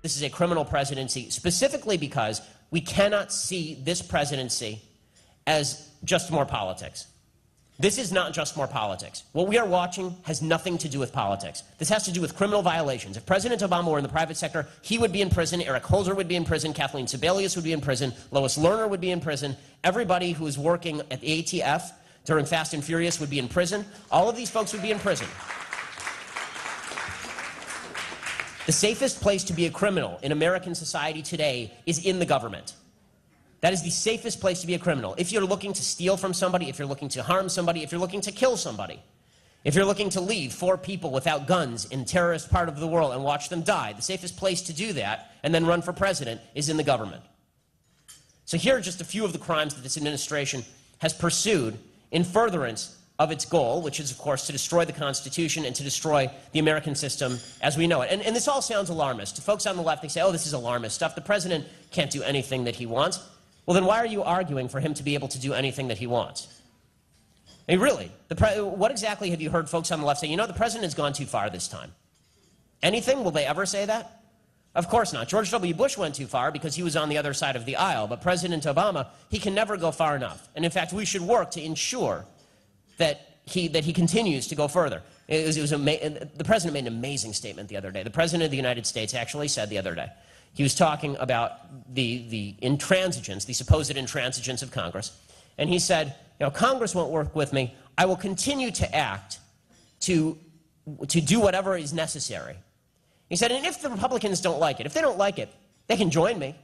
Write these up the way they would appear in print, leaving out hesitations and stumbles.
this is a criminal presidency, specifically because we cannot see this presidency as just more politics. This is not just more politics. What we are watching has nothing to do with politics. This has to do with criminal violations. If President Obama were in the private sector, he would be in prison, Eric Holder would be in prison, Kathleen Sebelius would be in prison, Lois Lerner would be in prison, everybody who is working at the ATF during Fast and Furious would be in prison. All of these folks would be in prison. The safest place to be a criminal in American society today is in the government. That is the safest place to be a criminal. If you're looking to steal from somebody, if you're looking to harm somebody, if you're looking to kill somebody, if you're looking to leave 4 people without guns in a terrorist part of the world and watch them die, the safest place to do that and then run for president is in the government. So here are just a few of the crimes that this administration has pursued in furtherance of its goal, which is, of course, to destroy the Constitution and to destroy the American system as we know it. And this all sounds alarmist. To folks on the left, they say, oh, this is alarmist stuff. The president can't do anything that he wants. Well, then why are you arguing for him to be able to do anything that he wants? I mean, really, what exactly have you heard folks on the left say? You know, the president has gone too far this time. Anything? Will they ever say that? Of course not. George W. Bush went too far because he was on the other side of the aisle. But President Obama, he can never go far enough. And in fact, we should work to ensure that he continues to go further. The president made an amazing statement the other day. The president of the United States actually said the other day, he was talking about the intransigence, the supposed intransigence of Congress. And he said, you know, Congress won't work with me. I will continue to act to do whatever is necessary. He said, and if the Republicans don't like it, if they don't like it, they can join me.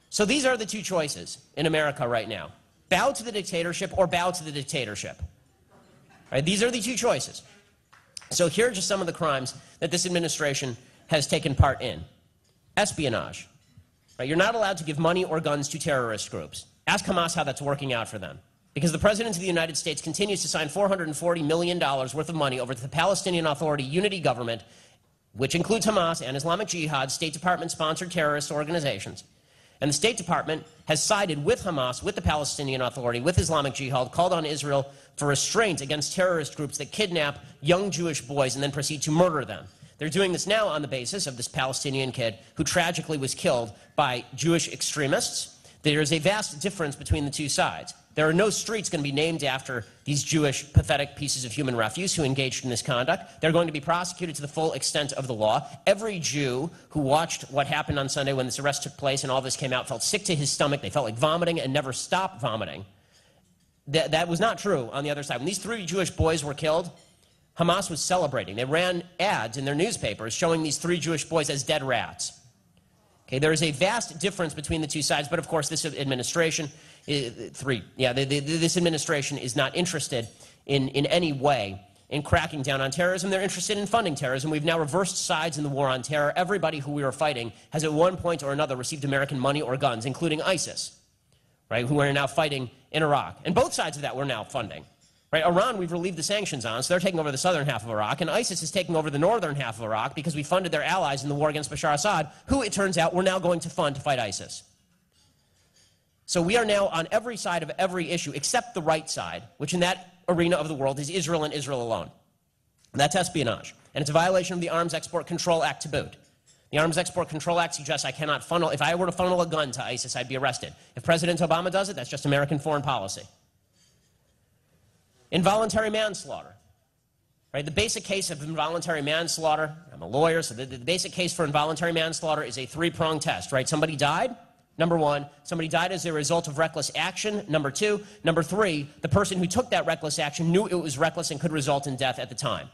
So these are the two choices in America right now. Bow to the dictatorship or bow to the dictatorship. Right? These are the two choices. So here are just some of the crimes that this administration has taken part in. Espionage. Right? You're not allowed to give money or guns to terrorist groups. Ask Hamas how that's working out for them. Because the President of the United States continues to sign $440 million worth of money over to the Palestinian Authority unity government, which includes Hamas and Islamic Jihad, State Department-sponsored terrorist organizations. And the State Department has sided with Hamas, with the Palestinian Authority, with Islamic Jihad, called on Israel for restraint against terrorist groups that kidnap young Jewish boys and then proceed to murder them. They're doing this now on the basis of this Palestinian kid who tragically was killed by Jewish extremists. There is a vast difference between the two sides. There are no streets going to be named after these Jewish pathetic pieces of human refuse who engaged in this conduct. They're going to be prosecuted to the full extent of the law. Every Jew who watched what happened on Sunday when this arrest took place and all this came out felt sick to his stomach. They felt like vomiting and never stopped vomiting. That was not true on the other side. When these 3 Jewish boys were killed, Hamas was celebrating. They ran ads in their newspapers showing these 3 Jewish boys as dead rats. Okay, there is a vast difference between the two sides, but of course this administration, this administration is not interested in any way in cracking down on terrorism. They're interested in funding terrorism. We've now reversed sides in the war on terror. Everybody who we were fighting has at one point or another received American money or guns, including ISIS, right, who are now fighting in Iraq. And both sides of that we're now funding. Right, Iran, we've relieved the sanctions on, so they're taking over the southern half of Iraq, and ISIS is taking over the northern half of Iraq because we funded their allies in the war against Bashar Assad, who, it turns out, we're now going to fund to fight ISIS. So we are now on every side of every issue except the right side, which in that arena of the world is Israel and Israel alone. And that's espionage, and it's a violation of the Arms Export Control Act to boot. The Arms Export Control Act suggests I cannot funnel, if I were to funnel a gun to ISIS, I'd be arrested. If President Obama does it, that's just American foreign policy. Involuntary manslaughter. Right? The basic case of involuntary manslaughter, I'm a lawyer, so the basic case for involuntary manslaughter is a 3-pronged test. Right? Somebody died, number 1. Somebody died as a result of reckless action, number 2. Number 3, the person who took that reckless action knew it was reckless and could result in death at the time.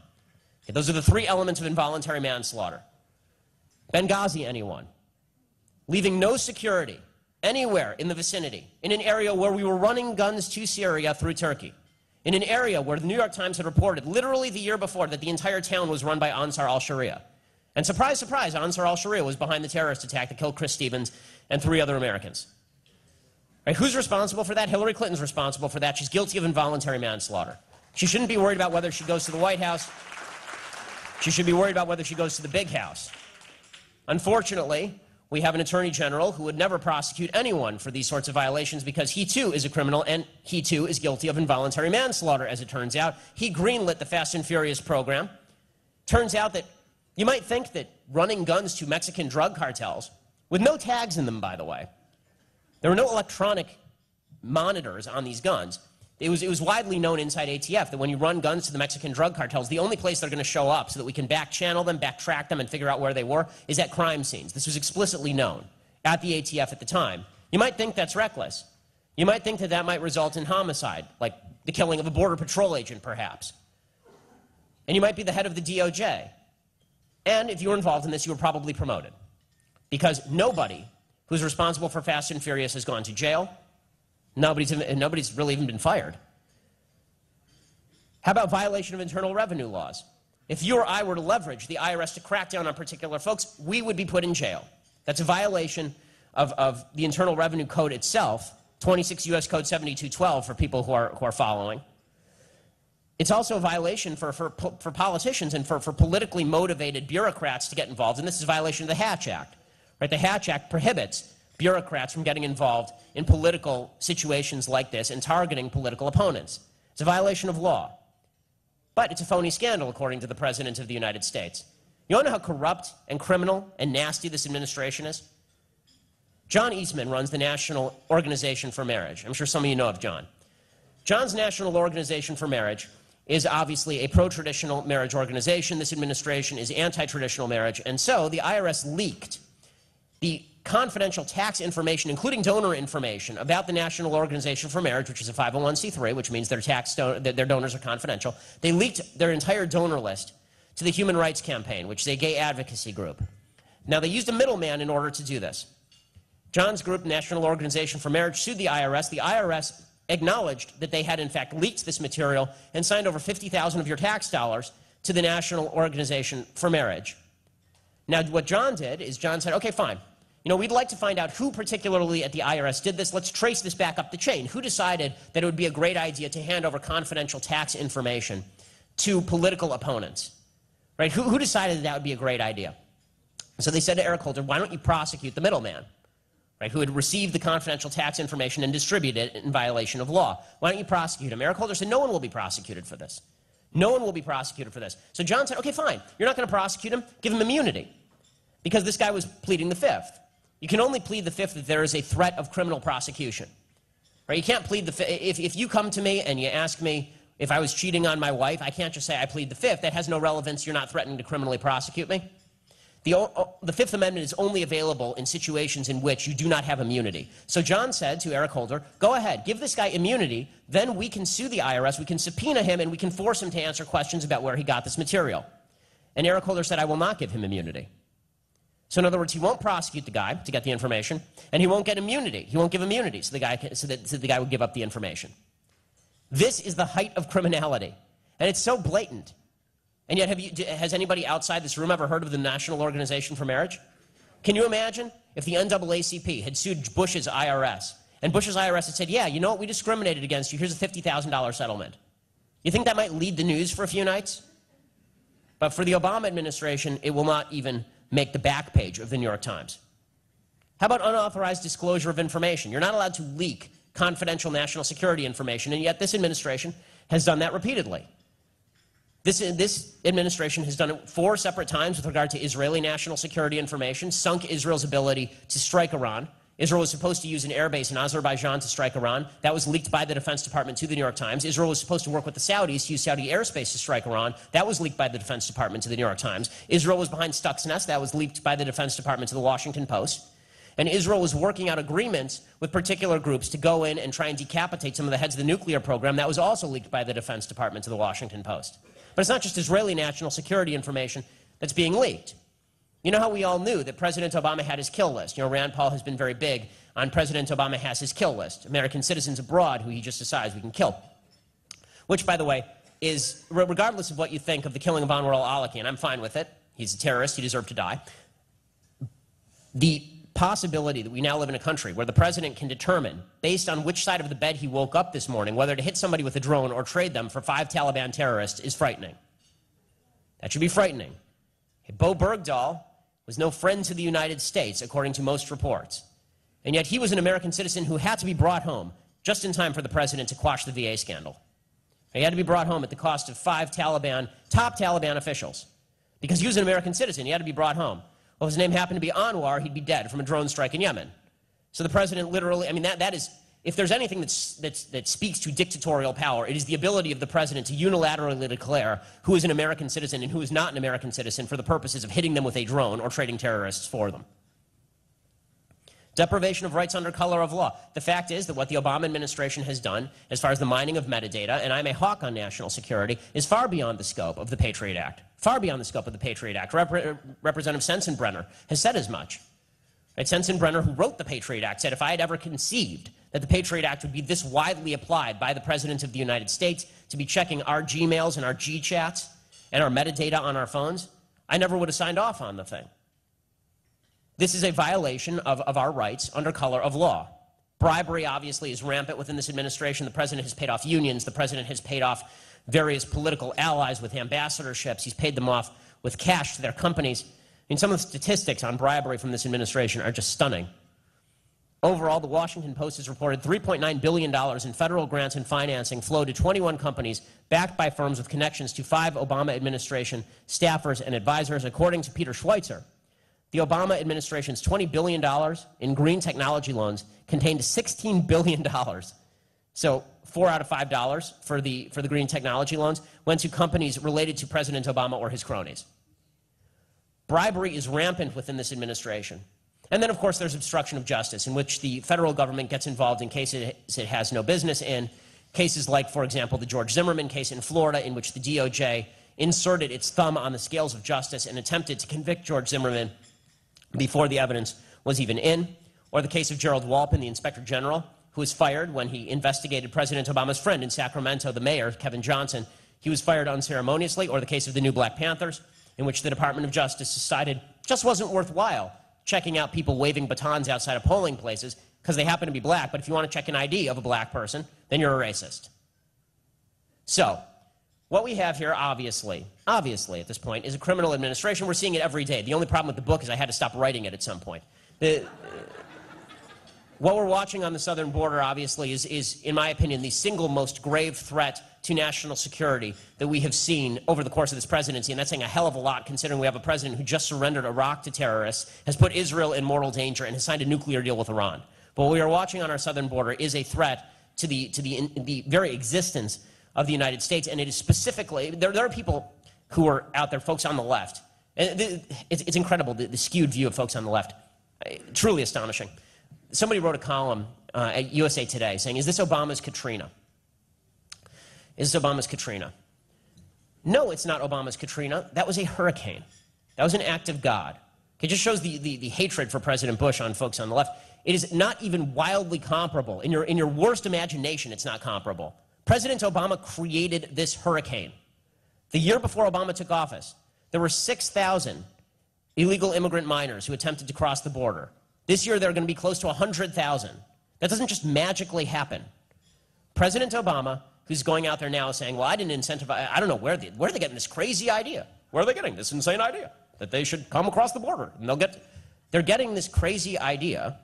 Okay, those are the 3 elements of involuntary manslaughter. Benghazi, anyone? Leaving no security anywhere in the vicinity, in an area where we were running guns to Syria through Turkey. In an area where the New York Times had reported literally the year before that the entire town was run by Ansar al-Sharia. And surprise, surprise, Ansar al-Sharia was behind the terrorist attack that killed Chris Stevens and 3 other Americans. Right? Who's responsible for that? Hillary Clinton's responsible for that. She's guilty of involuntary manslaughter. She shouldn't be worried about whether she goes to the White House. She should be worried about whether she goes to the big house. Unfortunately, we have an attorney general who would never prosecute anyone for these sorts of violations because he too is a criminal and he too is guilty of involuntary manslaughter, as it turns out. He greenlit the Fast and Furious program. Turns out that You might think that running guns to Mexican drug cartels, with no tags in them, by the way, there were no electronic monitors on these guns. It was widely known inside ATF that when you run guns to the Mexican drug cartels, the only place they're going to show up so that we can back-channel them, backtrack them, and figure out where they were is at crime scenes. This was explicitly known at the ATF at the time. You might think that's reckless. You might think that that might result in homicide, like the killing of a Border Patrol agent, perhaps. And you might be the head of the DOJ. And if you were involved in this, you were probably promoted. Because nobody who's responsible for Fast and Furious has gone to jail. Nobody's really even been fired. How about violation of internal revenue laws? If you or I were to leverage the IRS to crack down on particular folks, we would be put in jail. That's a violation of the Internal Revenue Code itself, 26 U.S. Code 7212 for people who are following. It's also a violation for politicians and for politically motivated bureaucrats to get involved, and this is a violation of the Hatch Act. Right? The Hatch Act prohibits bureaucrats from getting involved in political situations like this and targeting political opponents. It's a violation of law. But it's a phony scandal, according to the President of the United States. You want to know how corrupt and criminal and nasty this administration is? John Eastman runs the National Organization for Marriage. I'm sure some of you know of John. John's National Organization for Marriage is obviously a pro-traditional marriage organization. This administration is anti-traditional marriage, and so the IRS leaked the confidential tax information, including donor information, about the National Organization for Marriage, which is a 501c3, which means their donors are confidential. They leaked their entire donor list to the Human Rights Campaign, which is a gay advocacy group. Now, they used a middleman in order to do this. John's group, National Organization for Marriage, sued the IRS. The IRS acknowledged that they had, in fact, leaked this material and signed over 50,000 of your tax dollars to the National Organization for Marriage. Now, what John did is John said, okay, fine. You know, we'd like to find out who particularly at the IRS did this. Let's trace this back up the chain. Who decided that it would be a great idea to hand over confidential tax information to political opponents? Right? Who decided that would be a great idea? So they said to Eric Holder, why don't you prosecute the middleman, right, who had received the confidential tax information and distributed it in violation of law? Why don't you prosecute him? Eric Holder said, no one will be prosecuted for this. No one will be prosecuted for this. So John said, okay, fine. You're not going to prosecute him. Give him immunity. Because this guy was pleading the fifth. You can only plead the fifth if there is a threat of criminal prosecution. Right? You can't plead the fifth. If you come to me and you ask me if I was cheating on my wife, I can't just say I plead the fifth. That has no relevance. You're not threatening to criminally prosecute me. The Fifth Amendment is only available in situations in which you do not have immunity. So John said to Eric Holder, go ahead, give this guy immunity, then we can sue the IRS, we can subpoena him, and we can force him to answer questions about where he got this material. And Eric Holder said, I will not give him immunity. So in other words, he won't prosecute the guy to get the information, and he won't get immunity. He won't give immunity so that the guy would give up the information. This is the height of criminality, and it's so blatant. And yet, has anybody outside this room ever heard of the National Organization for Marriage? Can you imagine if the NAACP had sued Bush's IRS, and Bush's IRS had said, yeah, you know what, we discriminated against you, here's a $50,000 settlement. You think that might lead the news for a few nights? But for the Obama administration, it will not even make the back page of the New York Times. How about unauthorized disclosure of information? You're not allowed to leak confidential national security information, and yet this administration has done that repeatedly. This administration has done it 4 separate times with regard to Israeli national security information, sunk Israel's ability to strike Iran. Israel was supposed to use an airbase in Azerbaijan to strike Iran. That was leaked by the Defense Department to the New York Times. Israel was supposed to work with the Saudis to use Saudi airspace to strike Iran. That was leaked by the Defense Department to the New York Times. Israel was behind Stuxnet. That was leaked by the Defense Department to the Washington Post. And Israel was working out agreements with particular groups to go in and try and decapitate some of the heads of the nuclear program. That was also leaked by the Defense Department to the Washington Post. But it's not just Israeli national security information that's being leaked. You know how we all knew that President Obama had his kill list? You know, Rand Paul has been very big on President Obama has his kill list. American citizens abroad who he just decides we can kill. Which, by the way, is, regardless of what you think of the killing of Anwar al-Awlaki, and I'm fine with it, he's a terrorist, he deserved to die, the possibility that we now live in a country where the president can determine, based on which side of the bed he woke up this morning, whether to hit somebody with a drone or trade them for 5 Taliban terrorists is frightening. That should be frightening. Bo Bergdahl was no friend to the United States, according to most reports. And yet he was an American citizen who had to be brought home just in time for the president to quash the VA scandal. He had to be brought home at the cost of 5 top Taliban officials. because he was an American citizen. He had to be brought home. Well, if his name happened to be Anwar, he'd be dead from a drone strike in Yemen. So the president literally, I mean, that is, if there's anything that speaks to dictatorial power, it is the ability of the president to unilaterally declare who is an American citizen and who is not an American citizen for the purposes of hitting them with a drone or trading terrorists for them. Deprivation of rights under color of law. The fact is that what the Obama administration has done as far as the mining of metadata, and I'm a hawk on national security, is far beyond the scope of the Patriot Act. Far beyond the scope of the Patriot Act. Representative Sensenbrenner has said as much. Right? Sensenbrenner, who wrote the Patriot Act, said if I had ever conceived that the Patriot Act would be this widely applied by the President of the United States to be checking our Gmails and our G-chats and our metadata on our phones, I never would have signed off on the thing. This is a violation of our rights under color of law. Bribery, obviously, is rampant within this administration. The president has paid off unions. The president has paid off various political allies with ambassadorships. He's paid them off with cash to their companies. I mean, some of the statistics on bribery from this administration are just stunning. Overall, the Washington Post has reported $3.9 billion in federal grants and financing flow to 21 companies backed by firms with connections to 5 Obama administration staffers and advisors, according to Peter Schweitzer. The Obama administration's $20 billion in green technology loans contained $16 billion. So $4 out of $5 for the green technology loans went to companies related to President Obama or his cronies. Bribery is rampant within this administration. And then, of course, there's obstruction of justice, in which the federal government gets involved in cases it has no business in. Cases like, for example, the George Zimmerman case in Florida, in which the DOJ inserted its thumb on the scales of justice and attempted to convict George Zimmerman before the evidence was even in, or the case of Gerald Walpin, the Inspector General, who was fired when he investigated President Obama's friend in Sacramento, the mayor, Kevin Johnson. He was fired unceremoniously, or the case of the new Black Panthers, in which the Department of Justice decided it just wasn't worthwhile checking out people waving batons outside of polling places because they happen to be black, but if you want to check an ID of a black person, then you're a racist. So, what we have here, obviously at this point, is a criminal administration. We're seeing it every day. The only problem with the book is I had to stop writing it at some point. What we're watching on the southern border, obviously, is, in my opinion, the single most grave threat to national security that we have seen over the course of this presidency, and that's saying a hell of a lot, considering we have a president who just surrendered Iraq to terrorists, has put Israel in mortal danger, and has signed a nuclear deal with Iran. But what we are watching on our southern border is a threat to the very existence of the United States, and it is specifically, there are people who are out there, folks on the left, and it's incredible, the skewed view of folks on the left, truly astonishing. Somebody wrote a column at USA Today saying, is this Obama's Katrina? Is this Obama's Katrina? No, it's not Obama's Katrina. That was a hurricane. That was an act of God. It just shows the hatred for President Bush on folks on the left. It is not even wildly comparable. In your worst imagination, it's not comparable. President Obama created this hurricane. The year before Obama took office, there were 6,000 illegal immigrant minors who attempted to cross the border. This year, there are going to be close to 100,000. That doesn't just magically happen. President Obama, who's going out there now saying, well, I didn't incentivize, I don't know where they're getting this crazy idea. Where are they getting this insane idea? That they should come across the border. And they're getting this crazy idea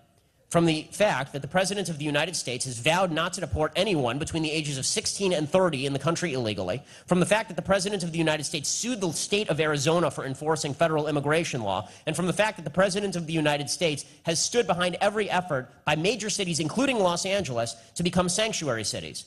from the fact that the President of the United States has vowed not to deport anyone between the ages of 16 and 30 in the country illegally, from the fact that the President of the United States sued the state of Arizona for enforcing federal immigration law, and from the fact that the President of the United States has stood behind every effort by major cities, including Los Angeles, to become sanctuary cities.